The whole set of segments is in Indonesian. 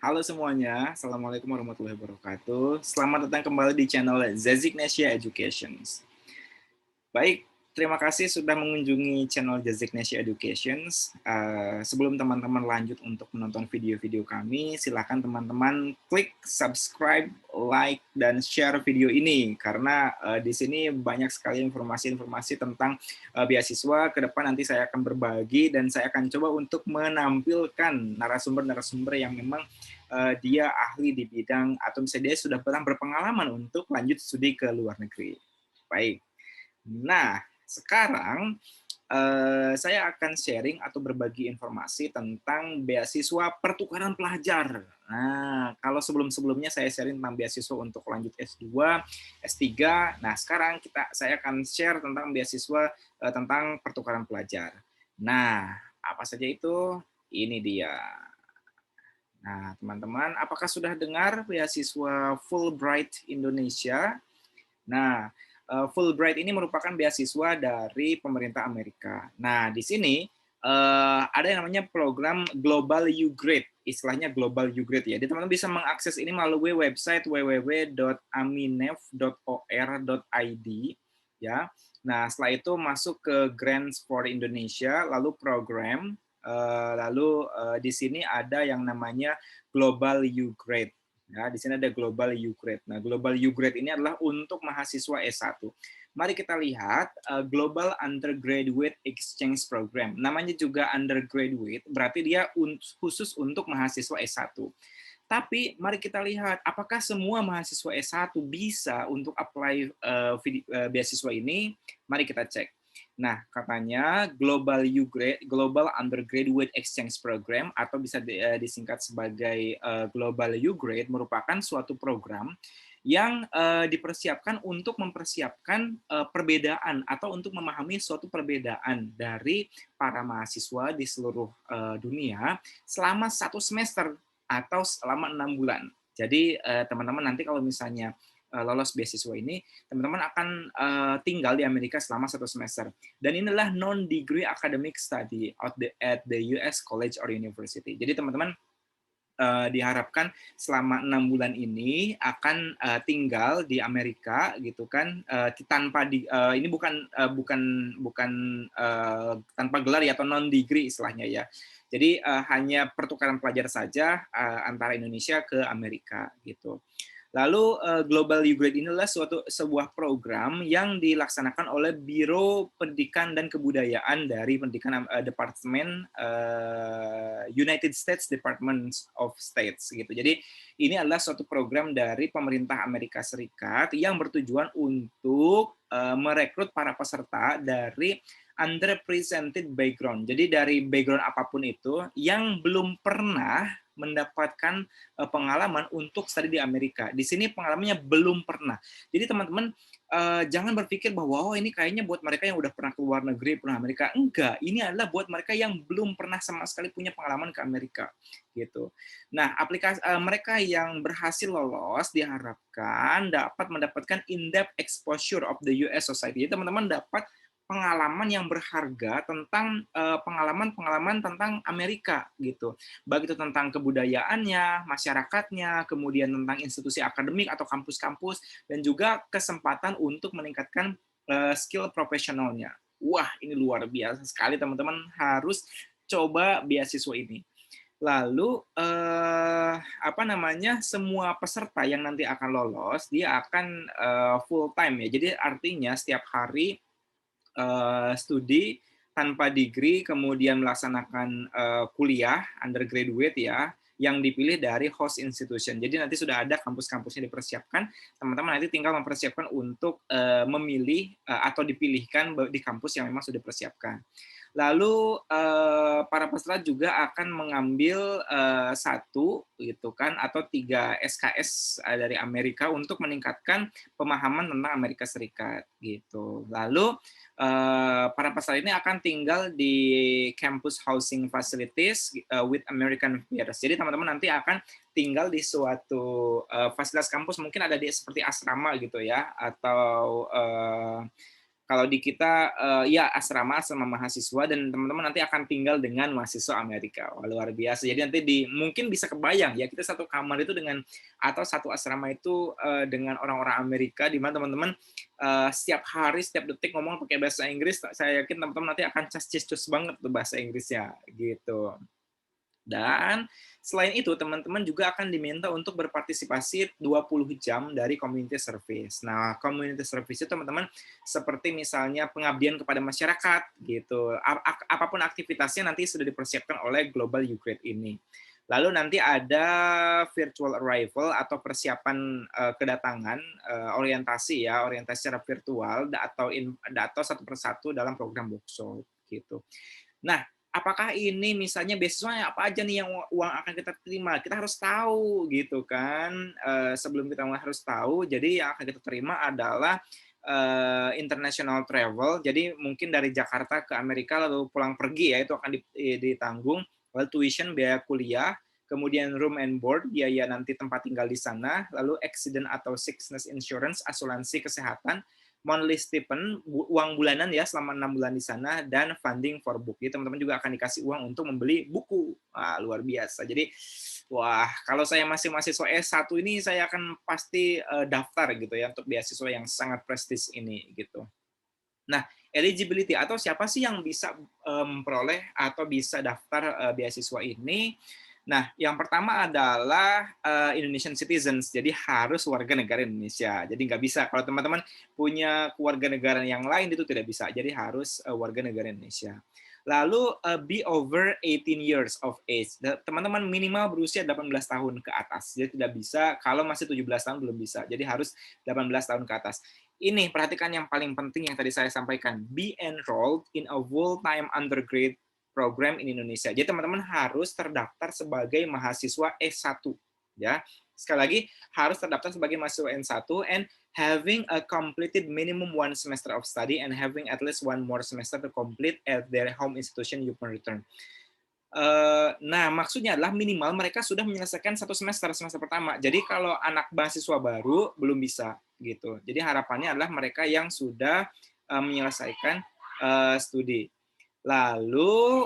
Halo semuanya, Assalamualaikum warahmatullahi wabarakatuh. Selamat datang kembali di channel Zazignesia Educations. Baik, terima kasih sudah mengunjungi channel Zazignesia Educations. Sebelum teman-teman lanjut untuk menonton video-video kami, silakan teman-teman klik subscribe, like, dan share video ini. Karena di sini banyak sekali informasi-informasi tentang beasiswa. Ke depan nanti saya akan berbagi dan saya akan coba untuk menampilkan narasumber-narasumber yang memang dia ahli di bidang atau misalnya dia sudah pernah berpengalaman untuk lanjut studi ke luar negeri. Baik. Nah, sekarang saya akan sharing atau berbagi informasi tentang beasiswa pertukaran pelajar. Nah, kalau sebelum-sebelumnya saya sharing tentang beasiswa untuk lanjut S2, S3, nah sekarang saya akan share tentang beasiswa tentang pertukaran pelajar. Nah, apa saja itu? Ini dia. Nah, teman-teman, apakah sudah dengar beasiswa Fulbright Indonesia? Nah, Fulbright ini merupakan beasiswa dari pemerintah Amerika. Nah, di sini ada yang namanya program Global U-Grade, istilahnya Global U-Grade ya. Jadi teman-teman bisa mengakses ini melalui website www.aminef.or.id ya. Nah, setelah itu masuk ke Grants for Indonesia, lalu program, lalu di sini ada yang namanya Global U-Grade. Ya, di sini ada Global U-Grade. Nah, Global U-Grade ini adalah untuk mahasiswa S1. Mari kita lihat Global Undergraduate Exchange Program. Namanya juga undergraduate, berarti dia khusus untuk mahasiswa S1. Tapi mari kita lihat apakah semua mahasiswa S1 bisa untuk apply beasiswa ini? Mari kita cek. Nah, katanya Global Undergraduate Exchange Program atau bisa disingkat sebagai Global U-Grade merupakan suatu program yang dipersiapkan untuk mempersiapkan perbedaan atau untuk memahami suatu perbedaan dari para mahasiswa di seluruh dunia selama 1 semester atau selama 6 bulan. Jadi teman-teman nanti kalau misalnya lolos beasiswa ini, teman-teman akan tinggal di Amerika selama 1 semester. Dan inilah non-degree academic study at the US College or University. Jadi teman-teman diharapkan selama 6 bulan ini akan tinggal di Amerika gitu kan tanpa ini bukan tanpa gelar ya atau non degree istilahnya ya. Jadi hanya pertukaran pelajar saja antara Indonesia ke Amerika gitu. Lalu Global U-Grade ini adalah sebuah program yang dilaksanakan oleh Biro Pendidikan dan Kebudayaan dari Pendidikan Departemen United States Department of States gitu. Jadi ini adalah suatu program dari pemerintah Amerika Serikat yang bertujuan untuk merekrut para peserta dari underrepresented background. Jadi dari background apapun itu yang belum pernah mendapatkan pengalaman untuk studi di Amerika. Di sini pengalamannya belum pernah. Jadi teman-teman jangan berpikir bahwa oh ini kayaknya buat mereka yang udah pernah ke luar negeri, pernah Amerika. Enggak, ini adalah buat mereka yang belum pernah sama sekali punya pengalaman ke Amerika gitu. Nah, mereka yang berhasil lolos diharapkan dapat mendapatkan in-depth exposure of the US society. Jadi teman-teman dapat pengalaman yang berharga tentang pengalaman-pengalaman tentang Amerika gitu. Baik itu tentang kebudayaannya, masyarakatnya, kemudian tentang institusi akademik atau kampus-kampus dan juga kesempatan untuk meningkatkan skill profesionalnya. Wah, ini luar biasa sekali teman-teman, harus coba beasiswa ini. Lalu semua peserta yang nanti akan lolos dia akan full time ya. Jadi artinya setiap hari studi tanpa degree, kemudian melaksanakan kuliah undergraduate ya, yang dipilih dari host institution. Jadi nanti sudah ada kampus-kampusnya dipersiapkan, teman-teman nanti tinggal mempersiapkan untuk memilih atau dipilihkan di kampus yang memang sudah dipersiapkan. Lalu para peserta juga akan mengambil 1 gitu kan atau 3 SKS dari Amerika untuk meningkatkan pemahaman tentang Amerika Serikat gitu. Lalu para peserta ini akan tinggal di campus housing facilities with American affairs. Jadi teman-teman nanti akan tinggal di suatu fasilitas kampus, mungkin ada di seperti asrama gitu ya, atau Kalau di kita ya asrama mahasiswa dan teman-teman nanti akan tinggal dengan mahasiswa Amerika. Wah, luar biasa. Jadi nanti mungkin bisa kebayang ya kita satu kamar itu dengan atau satu asrama itu dengan orang-orang Amerika di mana teman-teman setiap hari setiap detik ngomong pakai bahasa Inggris. Saya yakin teman-teman nanti akan cas-cus banget tuh bahasa Inggrisnya gitu. Dan selain itu, teman-teman juga akan diminta untuk berpartisipasi 20 jam dari community service. Nah, community service itu teman-teman seperti misalnya pengabdian kepada masyarakat gitu. Apapun aktivitasnya nanti sudah dipersiapkan oleh Global Ukraine ini. Lalu nanti ada virtual arrival atau persiapan kedatangan orientasi secara virtual atau satu persatu dalam program workshop gitu. Nah, apakah ini misalnya beasiswanya apa aja nih yang uang akan kita terima? Kita harus tahu gitu kan. Sebelum kita harus tahu, jadi yang akan kita terima adalah international travel. Jadi mungkin dari Jakarta ke Amerika lalu pulang pergi ya itu akan ditanggung. Lalu tuition biaya kuliah, kemudian room and board biaya nanti tempat tinggal di sana, lalu accident atau sickness insurance asuransi kesehatan, monthly stipend, uang bulanan ya selama 6 bulan di sana, dan funding for book. Jadi teman-teman juga akan dikasih uang untuk membeli buku. Wah, luar biasa. Jadi, wah, kalau saya masih mahasiswa S1 ini, saya akan pasti daftar gitu ya untuk beasiswa yang sangat prestis ini gitu. Nah, eligibility atau siapa sih yang bisa memperoleh atau bisa daftar beasiswa ini? Nah, yang pertama adalah Indonesian citizens, jadi harus warga negara Indonesia. Jadi nggak bisa kalau teman-teman punya keluarga negara yang lain itu tidak bisa. Jadi harus warga negara Indonesia. Lalu be over 18 years of age. Teman-teman minimal berusia 18 tahun ke atas. Jadi tidak bisa kalau masih 17 tahun belum bisa. Jadi harus 18 tahun ke atas. Ini perhatikan yang paling penting yang tadi saya sampaikan. Be enrolled in a full-time undergrad program in Indonesia. Jadi teman-teman harus terdaftar sebagai mahasiswa S1 ya. Sekali lagi harus terdaftar sebagai mahasiswa S1 and having a completed minimum 1 semester of study and having at least 1 more semester to complete at their home institution upon return. Nah, maksudnya adalah minimal mereka sudah menyelesaikan 1 semester pertama. Jadi kalau anak mahasiswa baru belum bisa gitu. Jadi harapannya adalah mereka yang sudah menyelesaikan studi. Lalu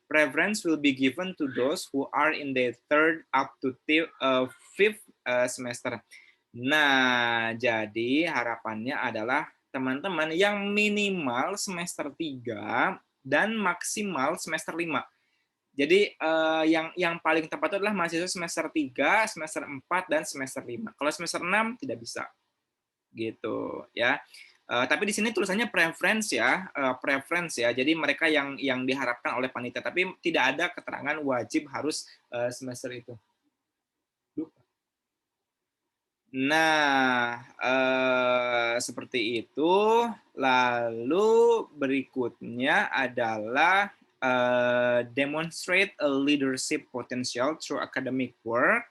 preference will be given to those who are in the 3rd up to 5th semester. Nah, jadi harapannya adalah teman-teman yang minimal semester 3 dan maksimal semester 5. Jadi yang paling tepat itu adalah mahasiswa semester 3, semester 4, dan semester 5. Kalau semester 6 tidak bisa. Gitu ya. Tapi di sini tulisannya preference ya. Jadi mereka yang diharapkan oleh panitia, tapi tidak ada keterangan wajib harus semester itu. Nah, seperti itu. Lalu berikutnya adalah demonstrate a leadership potential through academic work,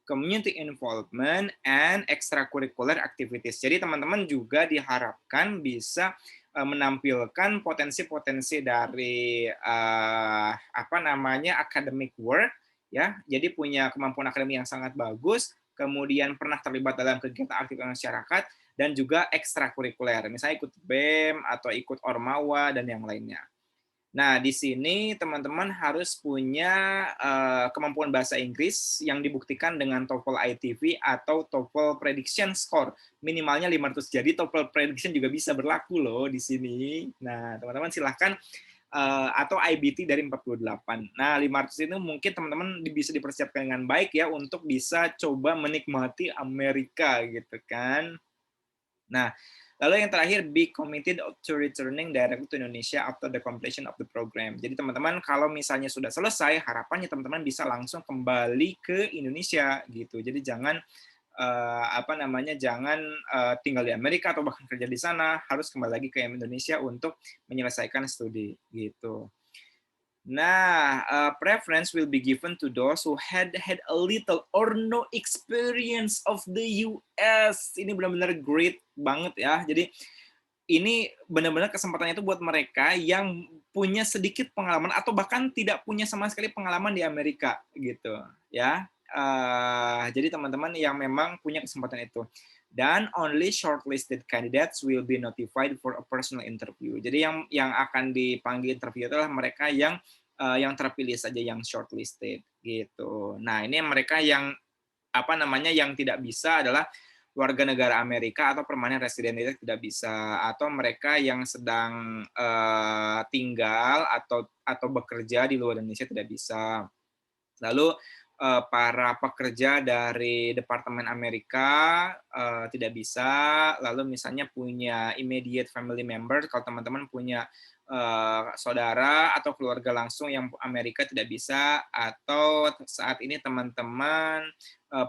community involvement, and extracurricular activities. Jadi teman-teman juga diharapkan bisa menampilkan potensi-potensi dari academic work ya. Jadi punya kemampuan akademik yang sangat bagus, kemudian pernah terlibat dalam kegiatan aktivitas masyarakat dan juga ekstrakurikuler. Misalnya ikut BEM atau ikut Ormawa dan yang lainnya. Nah, di sini teman-teman harus punya kemampuan bahasa Inggris yang dibuktikan dengan TOEFL ITV atau TOEFL Prediction Score. Minimalnya 500. Jadi TOEFL Prediction juga bisa berlaku loh di sini. Nah, teman-teman silahkan atau IBT dari 48. Nah, 500 itu mungkin teman-teman bisa dipersiapkan dengan baik ya untuk bisa coba menikmati Amerika gitu kan. Nah, lalu yang terakhir, be committed to returning directly to Indonesia after the completion of the program. Jadi teman-teman kalau misalnya sudah selesai, harapannya teman-teman bisa langsung kembali ke Indonesia gitu. Jadi jangan jangan tinggal di Amerika atau bahkan kerja di sana, harus kembali lagi ke Indonesia untuk menyelesaikan studi gitu. Nah, preference will be given to those who had a little or no experience of the US. Ini benar-benar great banget ya. Jadi ini benar-benar kesempatannya itu buat mereka yang punya sedikit pengalaman atau bahkan tidak punya sama sekali pengalaman di Amerika gitu ya. Jadi teman-teman yang memang punya kesempatan itu. Dan only shortlisted candidates will be notified for a personal interview. Jadi yang akan dipanggil interview adalah mereka yang terpilih saja, yang shortlisted gitu. Nah, ini mereka yang yang tidak bisa adalah warga negara Amerika atau permanent resident itu tidak bisa, atau mereka yang sedang tinggal atau bekerja di luar Indonesia tidak bisa. Lalu para pekerja dari Departemen Amerika tidak bisa, lalu misalnya punya immediate family member, kalau teman-teman punya saudara atau keluarga langsung yang Amerika tidak bisa, atau saat ini teman-teman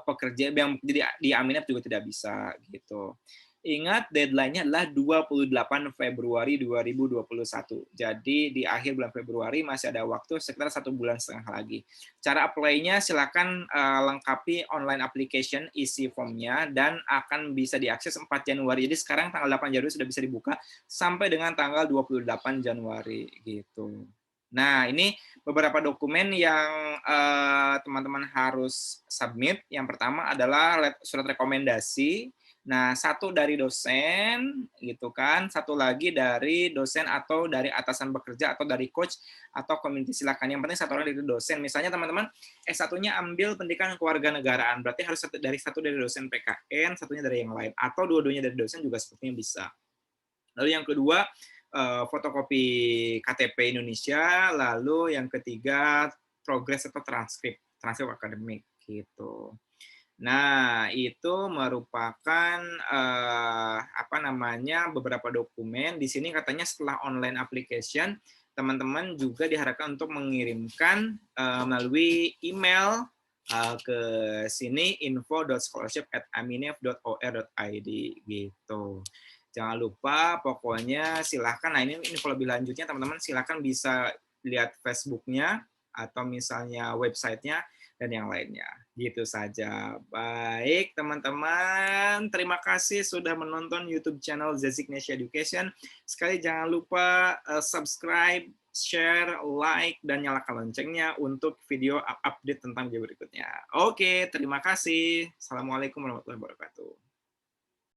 pekerja yang di Aminat juga tidak bisa gitu. Ingat deadline-nya adalah 28 Februari 2021. Jadi di akhir bulan Februari masih ada waktu sekitar 1,5 bulan lagi. Cara apply-nya silakan lengkapi online application, isi form-nya, dan akan bisa diakses 4 Januari. Jadi sekarang tanggal 8 Januari sudah bisa dibuka sampai dengan tanggal 28 Januari gitu. Nah, ini beberapa dokumen yang teman-teman harus submit. Yang pertama adalah surat rekomendasi. Nah, satu dari dosen, gitu kan, satu lagi dari dosen atau dari atasan bekerja atau dari coach atau community, silakan. Yang penting satu orang dari dosen. Misalnya teman-teman S1-nya ambil pendidikan kewarganegaraan, berarti harus satu dari dosen PKN, satunya dari yang lain, atau dua-duanya dari dosen juga sepertinya bisa. Lalu yang kedua, fotokopi KTP Indonesia, lalu yang ketiga progres atau transkrip akademik gitu. Nah, itu merupakan beberapa dokumen. Di sini katanya setelah online application, teman-teman juga diharapkan untuk mengirimkan melalui email ke sini info.scholarship@aminef.or.id gitu. Jangan lupa, pokoknya silahkan. Nah, ini info lebih lanjutnya teman-teman silahkan bisa lihat Facebook-nya atau misalnya website-nya dan yang lainnya. Gitu saja. Baik, teman-teman. Terima kasih sudah menonton YouTube channel Zezignesia Education. Sekali jangan lupa subscribe, share, like, dan nyalakan loncengnya untuk video update tentang video berikutnya. Oke, terima kasih. Assalamualaikum warahmatullahi wabarakatuh.